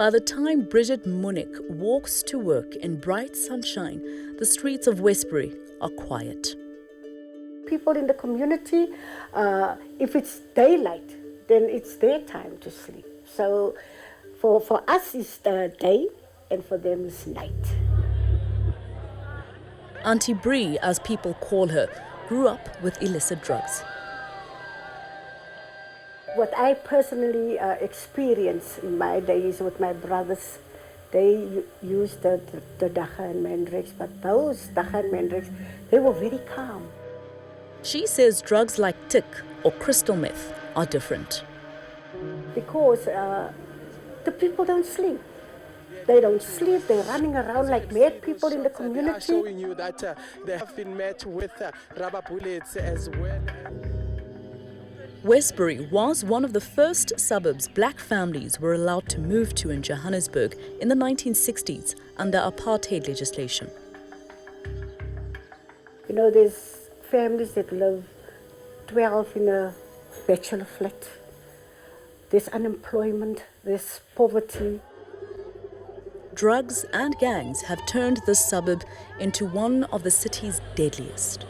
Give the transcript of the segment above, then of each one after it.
By the time Bridget Munich walks to work in bright sunshine, the streets of Westbury are quiet. People in the community, if it's daylight, then it's their time to sleep. So for us it's the day and for them it's night. Auntie Bree, as people call her, grew up with illicit drugs. What I personally experienced in my days with my brothers, they used the dagga and mandrakes, but those dagga and mandrakes, they were very calm. She says drugs like tick or crystal meth are different. Because the people don't sleep. They don't sleep, they're running around like mad people in the community. Showing you that they have been met with rubber bullets as well. Westbury was one of the first suburbs black families were allowed to move to in Johannesburg in the 1960s under apartheid legislation. You know, there's families that live 12 in a bachelor flat. There's unemployment, there's poverty. Drugs and gangs have turned this suburb into one of the city's deadliest.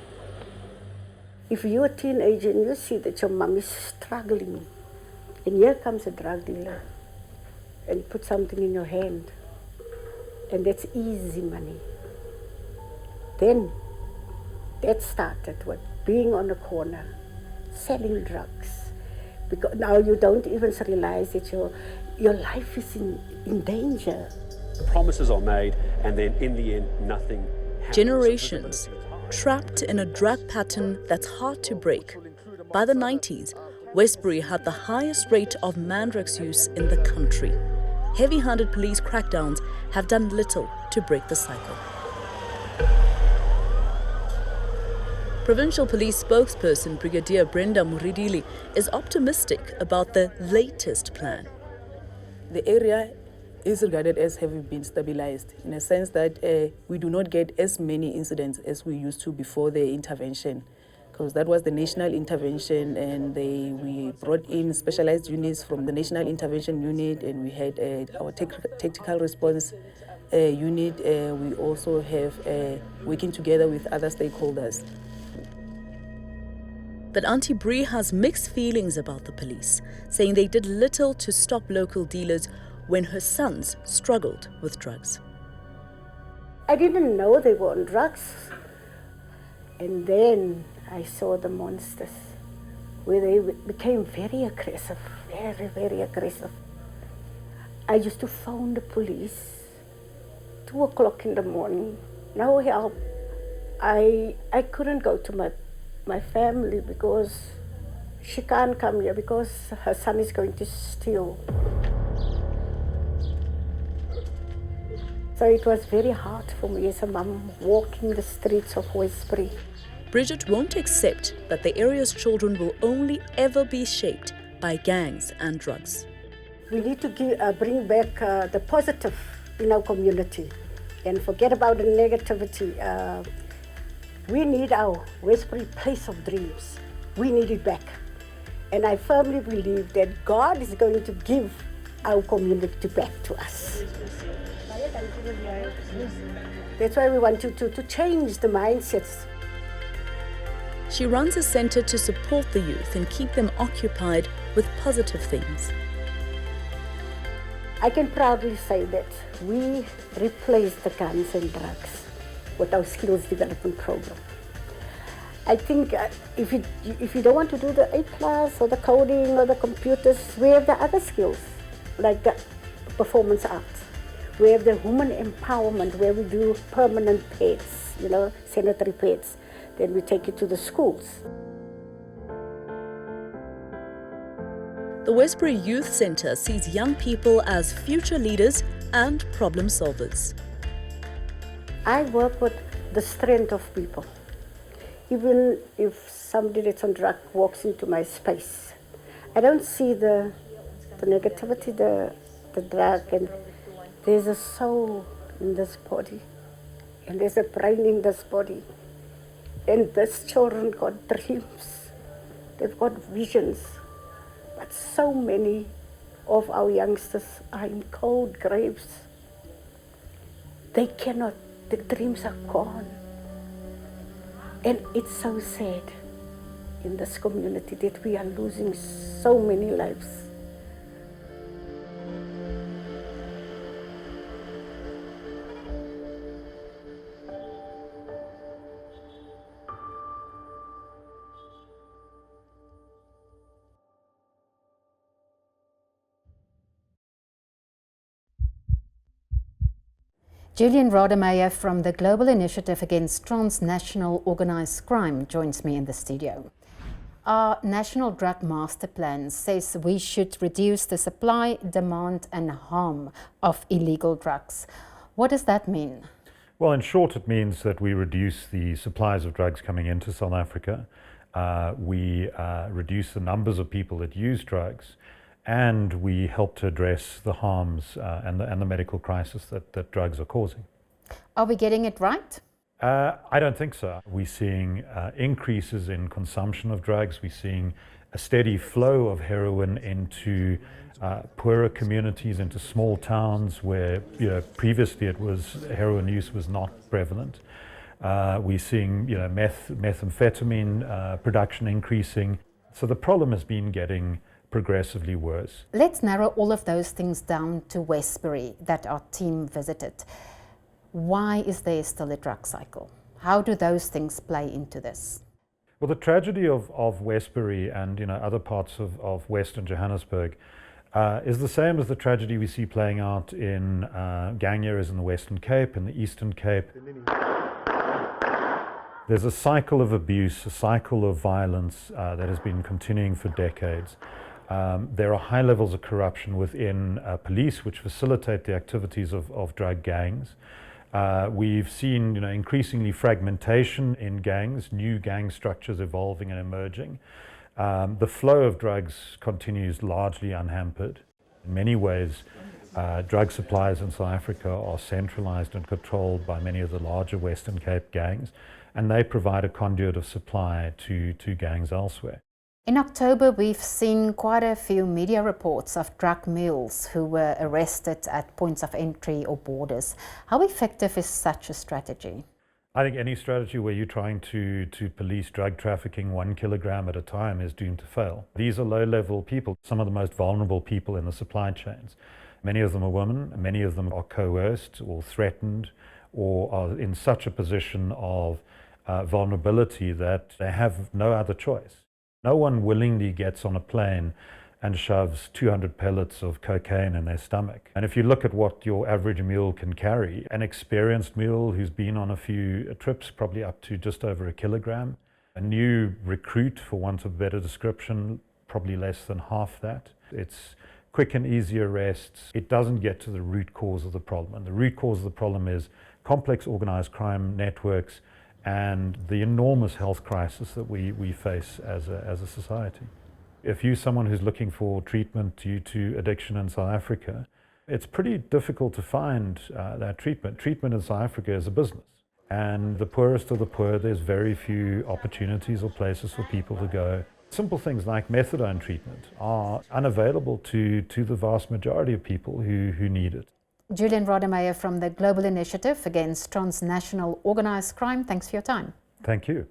If you're a teenager and you see that your mom is struggling, and here comes a drug dealer and put something in your hand, and that's easy money. Then that started with being on the corner, selling drugs. Because now you don't even realize that your life is in danger. Promises are made, and then in the end, nothing happens. Generations trapped in a drug pattern that's hard to break. By the 90s, Westbury had the highest rate of mandrakes use in the country. Heavy-handed police crackdowns have done little to break the cycle. Provincial Police spokesperson Brigadier Brenda Muridili is optimistic about the latest plan. The area is regarded as having been stabilized in a sense that we do not get as many incidents as we used to before the intervention, because that was the national intervention, and we brought in specialized units from the national intervention unit, and we had our tactical response unit. We also have working together with other stakeholders. But Auntie Bree has mixed feelings about the police, saying they did little to stop local dealers when her sons struggled with drugs. I didn't know they were on drugs. And then I saw the monsters, where they became very aggressive, very, very aggressive. I used to phone the police, 2 o'clock in the morning, no help. I couldn't go to my family because she can't come here because her son is going to steal. So it was very hard for me as a mum walking the streets of Westbury. Bridget won't accept that the area's children will only ever be shaped by gangs and drugs. We need to bring back the positive in our community and forget about the negativity. We need our Westbury place of dreams. We need it back. And I firmly believe that God is going to give our community back to us. That's why we want to change the mindsets. She runs a centre to support the youth and keep them occupied with positive things. I can proudly say that we replaced the guns and drugs with our skills development program. I think if you don't want to do the A+ or the coding or the computers, we have the other skills, like the performance arts. We have the women empowerment, where we do permanent pads, sanitary pads. Then we take it to the schools. The Westbury Youth Centre sees young people as future leaders and problem solvers. I work with the strength of people. Even if somebody that's on drug walks into my space, I don't see the negativity, the drug, and there's a soul in this body, and there's a brain in this body. And these children got dreams, they've got visions, but so many of our youngsters are in cold graves. They cannot, the dreams are gone. And it's so sad in this community that we are losing so many lives. Julian Rademeyer from the Global Initiative Against Transnational Organised Crime joins me in the studio. Our National Drug Master Plan says we should reduce the supply, demand and harm of illegal drugs. What does that mean? Well, in short, it means that we reduce the supplies of drugs coming into South Africa. We reduce the numbers of people that use drugs, and we help to address the harms and the medical crisis that drugs are causing. Are we getting it right? I don't think so. We're seeing increases in consumption of drugs. We're seeing a steady flow of heroin into poorer communities, into small towns where previously heroin use was not prevalent. We're seeing methamphetamine production increasing. So the problem has been getting progressively worse. Let's narrow all of those things down to Westbury that our team visited. Why is there still a drug cycle? How do those things play into this? Well, the tragedy of Westbury and other parts of Western Johannesburg is the same as the tragedy we see playing out in gang areas in the Western Cape and the Eastern Cape. There's a cycle of abuse, a cycle of violence that has been continuing for decades. There are high levels of corruption within police which facilitate the activities of drug gangs. We've seen increasingly fragmentation in gangs, new gang structures evolving and emerging. The flow of drugs continues largely unhampered. In many ways, drug supplies in South Africa are centralized and controlled by many of the larger Western Cape gangs, and they provide a conduit of supply to gangs elsewhere. In October, we've seen quite a few media reports of drug mules who were arrested at points of entry or borders. How effective is such a strategy? I think any strategy where you're trying to police drug trafficking 1 kilogram at a time is doomed to fail. These are low-level people, some of the most vulnerable people in the supply chains. Many of them are women, many of them are coerced or threatened or are in such a position of vulnerability that they have no other choice. No one willingly gets on a plane and shoves 200 pellets of cocaine in their stomach. And if you look at what your average mule can carry, an experienced mule who's been on a few trips, probably up to just over 1 kilogram. A new recruit, for want of a better description, probably less than half that. It's quick and easy arrests. It doesn't get to the root cause of the problem. And the root cause of the problem is complex organized crime networks and the enormous health crisis that we face as a society. If you're someone who's looking for treatment due to addiction in South Africa, it's pretty difficult to find that treatment. Treatment in South Africa is a business. And the poorest of the poor, there's very few opportunities or places for people to go. Simple things like methadone treatment are unavailable to the vast majority of people who need it. Julian Rademeyer from the Global Initiative Against Transnational Organised Crime, thanks for your time. Thank you.